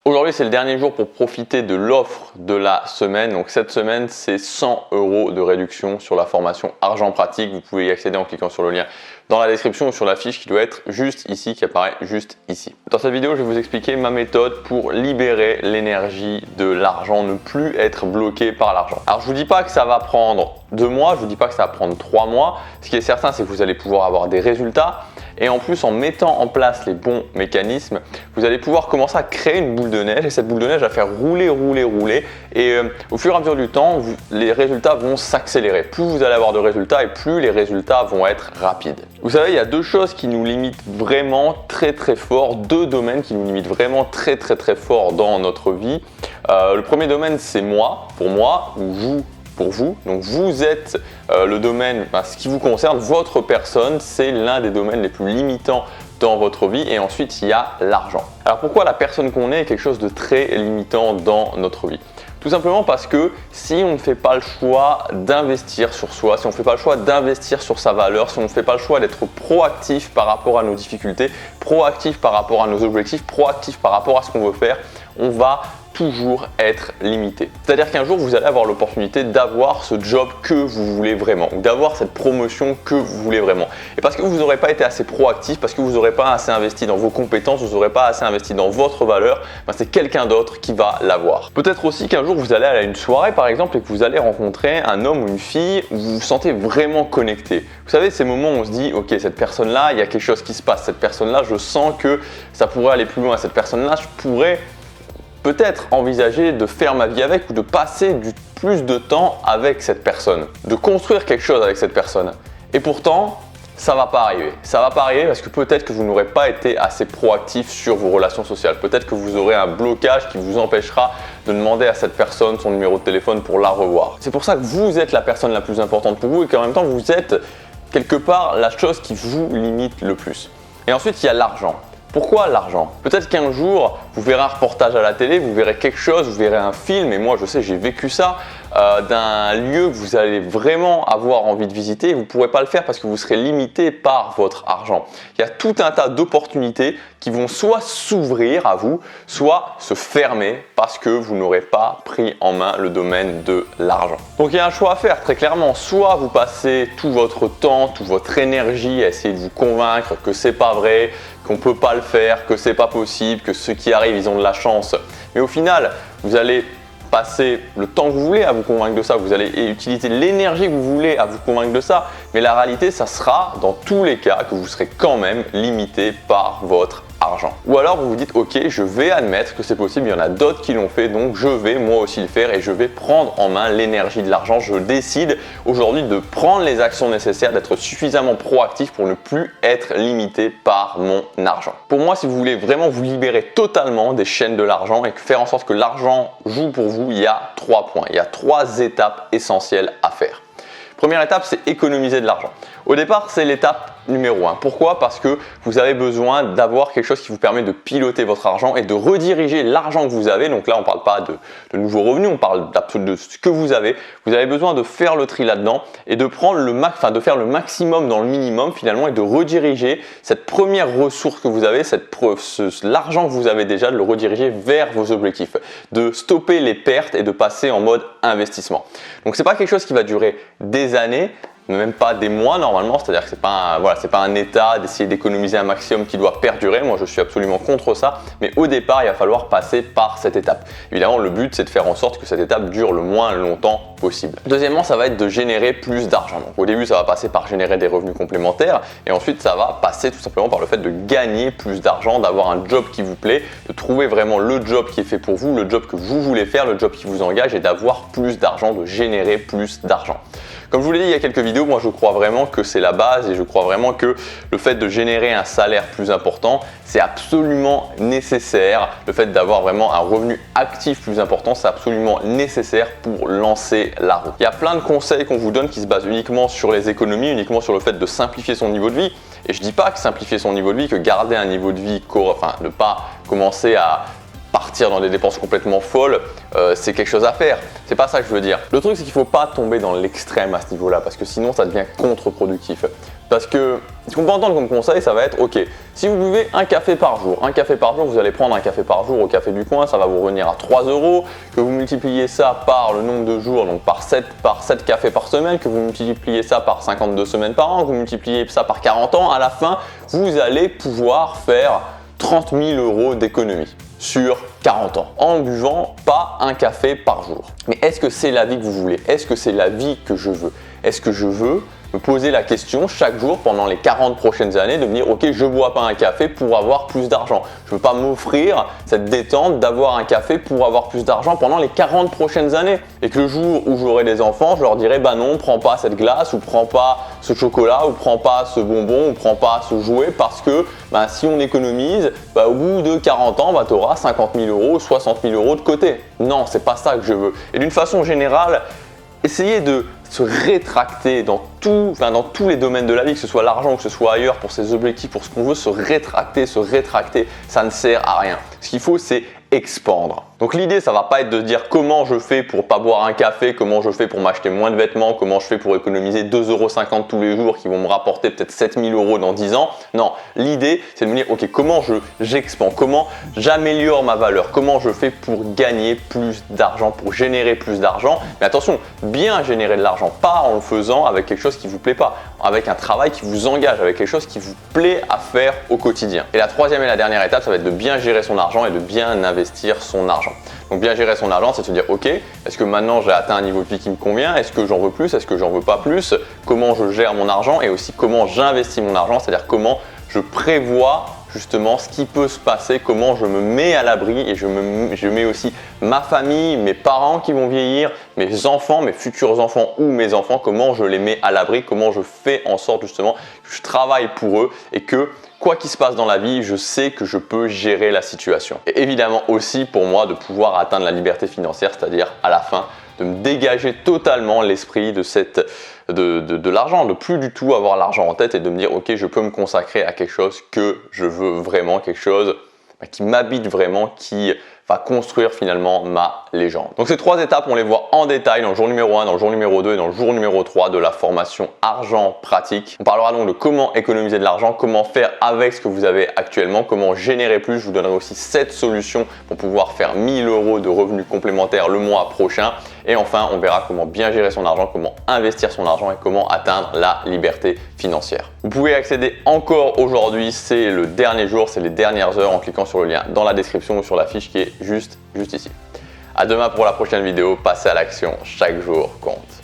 Aujourd'hui, c'est le dernier jour pour profiter de l'offre de la semaine. Donc cette semaine, c'est 100 € de réduction sur la formation Argent Pratique. Vous pouvez y accéder en cliquant sur le lien dans la description ou sur la fiche qui doit être juste ici, qui apparaît juste ici. Dans cette vidéo, je vais vous expliquer ma méthode pour libérer l'énergie de l'argent, ne plus être bloqué par l'argent. Alors, je vous dis pas que ça va prendre 2 mois, je vous dis pas que ça va prendre 3 mois. Ce qui est certain, c'est que vous allez pouvoir avoir des résultats. Et en plus, en mettant en place les bons mécanismes, vous allez pouvoir commencer à créer une boule de neige et cette boule de neige va faire rouler. Et au fur et à mesure du temps, les résultats vont s'accélérer. Plus vous allez avoir de résultats et plus les résultats vont être rapides. Vous savez, il y a deux choses qui nous limitent vraiment très fort, deux domaines qui nous limitent vraiment très fort dans notre vie. Le premier domaine, c'est moi, pour moi, ou vous, pour vous. Donc vous êtes le domaine, ce qui vous concerne, votre personne, c'est l'un des domaines les plus limitants dans votre vie. Et ensuite, il y a l'argent. Alors pourquoi la personne qu'on est quelque chose de très limitant dans notre vie? Tout simplement parce que si on ne fait pas le choix d'investir sur soi, si on ne fait pas le choix d'investir sur sa valeur, si on ne fait pas le choix d'être proactif par rapport à nos difficultés, proactif par rapport à nos objectifs, proactif par rapport à ce qu'on veut faire, on va toujours être limité. C'est-à-dire qu'un jour, vous allez avoir l'opportunité d'avoir ce job que vous voulez vraiment, ou d'avoir cette promotion que vous voulez vraiment. Et parce que vous n'aurez pas été assez proactif, parce que vous n'aurez pas assez investi dans vos compétences, vous n'aurez pas assez investi dans votre valeur, c'est quelqu'un d'autre qui va l'avoir. Peut-être aussi qu'un jour, vous allez aller à une soirée, par exemple, et que vous allez rencontrer un homme ou une fille où vous vous sentez vraiment connecté. Vous savez, ces moments où on se dit, ok, cette personne-là, il y a quelque chose qui se passe. Cette personne-là, je sens que ça pourrait aller plus loin. Cette personne-là, je pourrais peut-être envisager de faire ma vie avec ou de passer plus de temps avec cette personne, de construire quelque chose avec cette personne. Et pourtant, ça va pas arriver. Ça va pas arriver parce que peut-être que vous n'aurez pas été assez proactif sur vos relations sociales. Peut-être que vous aurez un blocage qui vous empêchera de demander à cette personne son numéro de téléphone pour la revoir. C'est pour ça que vous êtes la personne la plus importante pour vous et qu'en même temps, vous êtes quelque part la chose qui vous limite le plus. Et ensuite, il y a l'argent. Pourquoi l'argent? Peut-être qu'un jour, vous verrez un reportage à la télé, vous verrez quelque chose, vous verrez un film, et moi je sais, j'ai vécu ça, d'un lieu que vous allez vraiment avoir envie de visiter et vous ne pourrez pas le faire parce que vous serez limité par votre argent. Il y a tout un tas d'opportunités qui vont soit s'ouvrir à vous, soit se fermer parce que vous n'aurez pas pris en main le domaine de l'argent. Donc il y a un choix à faire très clairement. Soit vous passez tout votre temps, toute votre énergie à essayer de vous convaincre que c'est pas vrai, qu'on ne peut pas le faire, que c'est pas possible, que ceux qui arrivent ils ont de la chance. Mais au final, vous allez passer le temps que vous voulez à vous convaincre de ça, vous allez utiliser l'énergie que vous voulez à vous convaincre de ça, mais la réalité, ça sera dans tous les cas que vous serez quand même limité par votre argent. Ou alors vous vous dites, ok, je vais admettre que c'est possible, il y en a d'autres qui l'ont fait, donc je vais moi aussi le faire et je vais prendre en main l'énergie de l'argent. Je décide aujourd'hui de prendre les actions nécessaires, d'être suffisamment proactif pour ne plus être limité par mon argent. Pour moi, si vous voulez vraiment vous libérer totalement des chaînes de l'argent et faire en sorte que l'argent joue pour vous, il y a 3 points, il y a 3 étapes essentielles à faire. Première étape, c'est économiser de l'argent. Au départ, c'est l'étape numéro 1. Pourquoi? Parce que vous avez besoin d'avoir quelque chose qui vous permet de piloter votre argent et de rediriger l'argent que vous avez. Donc là, on ne parle pas de nouveaux revenus, on parle de ce que vous avez. Vous avez besoin de faire le tri là-dedans et de prendre de faire le maximum dans le minimum finalement et de rediriger cette première ressource que vous avez, l'argent que vous avez déjà, de le rediriger vers vos objectifs, de stopper les pertes et de passer en mode investissement. Donc c'est pas quelque chose qui va durer des années, même pas des mois normalement, c'est-à-dire que c'est pas un état d'essayer d'économiser un maximum qui doit perdurer. Moi je suis absolument contre ça, mais au départ il va falloir passer par cette étape. Évidemment le but c'est de faire en sorte que cette étape dure le moins longtemps possible. Deuxièmement, ça va être de générer plus d'argent. Donc au début ça va passer par générer des revenus complémentaires et ensuite ça va passer tout simplement par le fait de gagner plus d'argent, d'avoir un job qui vous plaît, de trouver vraiment le job qui est fait pour vous, le job que vous voulez faire, le job qui vous engage et d'avoir plus d'argent, de générer plus d'argent. Comme je vous l'ai dit il y a quelques vidéos, moi je crois vraiment que c'est la base et je crois vraiment que le fait de générer un salaire plus important, c'est absolument nécessaire. Le fait d'avoir vraiment un revenu actif plus important, c'est absolument nécessaire pour lancer la roue. Il y a plein de conseils qu'on vous donne qui se basent uniquement sur les économies, uniquement sur le fait de simplifier son niveau de vie. Et je dis pas que simplifier son niveau de vie, que garder un niveau de vie, ne pas commencer à partir dans des dépenses complètement folles, c'est quelque chose à faire. C'est pas ça que je veux dire. Le truc, c'est qu'il ne faut pas tomber dans l'extrême à ce niveau-là, parce que sinon, ça devient contre-productif. Parce que ce qu'on peut entendre comme conseil, ça va être ok, si vous buvez un café par jour, vous allez prendre un café par jour au café du coin, ça va vous revenir à 3 €, que vous multipliez ça par le nombre de jours, donc par 7 cafés par semaine, que vous multipliez ça par 52 semaines par an, que vous multipliez ça par 40 ans, à la fin, vous allez pouvoir faire 30 000 € d'économie sur 40 ans en buvant pas un café par jour. Mais est-ce que c'est la vie que vous voulez? Est-ce que c'est la vie que je veux? Est-ce que je veux me poser la question chaque jour pendant les 40 prochaines années de me dire ok, je bois pas un café pour avoir plus d'argent. Je ne veux pas m'offrir cette détente d'avoir un café pour avoir plus d'argent pendant les 40 prochaines années. Et que le jour où j'aurai des enfants, je leur dirai bah non, prends pas cette glace ou prends pas ce chocolat ou prends pas ce bonbon ou prends pas ce jouet parce que bah, si on économise, bah, au bout de 40 ans, bah, tu auras 50 000 €, 60 000 € de côté. Non, c'est pas ça que je veux. Et d'une façon générale, essayez de se rétracter dans tous les domaines de la vie, que ce soit l'argent ou que ce soit ailleurs, pour ses objectifs, pour ce qu'on veut, se rétracter, ça ne sert à rien. Ce qu'il faut, c'est expandre. Donc l'idée, ça va pas être de dire comment je fais pour pas boire un café, comment je fais pour m'acheter moins de vêtements, comment je fais pour économiser 2,50 € tous les jours qui vont me rapporter peut-être 7 000 € dans 10 ans. Non, l'idée, c'est de me dire ok, comment j'expande, comment j'améliore ma valeur, comment je fais pour gagner plus d'argent, pour générer plus d'argent. Mais attention, bien générer de l'argent, pas en le faisant avec quelque chose qui vous plaît pas, avec un travail qui vous engage, avec quelque chose qui vous plaît à faire au quotidien. Et la troisième et la dernière étape, ça va être de bien gérer son argent et de bien investir son argent. Donc bien gérer son argent, c'est se dire ok, est-ce que maintenant j'ai atteint un niveau de vie qui me convient? Est-ce que j'en veux plus? Est-ce que j'en veux pas plus? Comment je gère mon argent et aussi comment j'investis mon argent, c'est-à-dire comment je prévois justement ce qui peut se passer, comment je me mets à l'abri et je mets aussi ma famille, mes parents qui vont vieillir, mes enfants, mes futurs enfants ou mes enfants, comment je les mets à l'abri, comment je fais en sorte justement que je travaille pour eux et que quoi qu'il se passe dans la vie, je sais que je peux gérer la situation. Et évidemment aussi pour moi de pouvoir atteindre la liberté financière, c'est-à-dire à la fin de me dégager totalement l'esprit de l'argent, de plus du tout avoir l'argent en tête et de me dire ok, je peux me consacrer à quelque chose que je veux vraiment, quelque chose qui m'habite vraiment, qui va construire finalement ma légende. Donc ces trois étapes, on les voit en détail dans le jour numéro 1, dans le jour numéro 2 et dans le jour numéro 3 de la formation Argent Pratique. On parlera donc de comment économiser de l'argent, comment faire avec ce que vous avez actuellement, comment générer plus. Je vous donnerai aussi 7 solutions pour pouvoir faire 1 000 € de revenus complémentaires le mois prochain. Et enfin, on verra comment bien gérer son argent, comment investir son argent et comment atteindre la liberté financière. Vous pouvez accéder encore aujourd'hui, c'est le dernier jour, c'est les dernières heures en cliquant sur le lien dans la description ou sur la fiche qui est juste ici. À demain pour la prochaine vidéo, passez à l'action, chaque jour compte.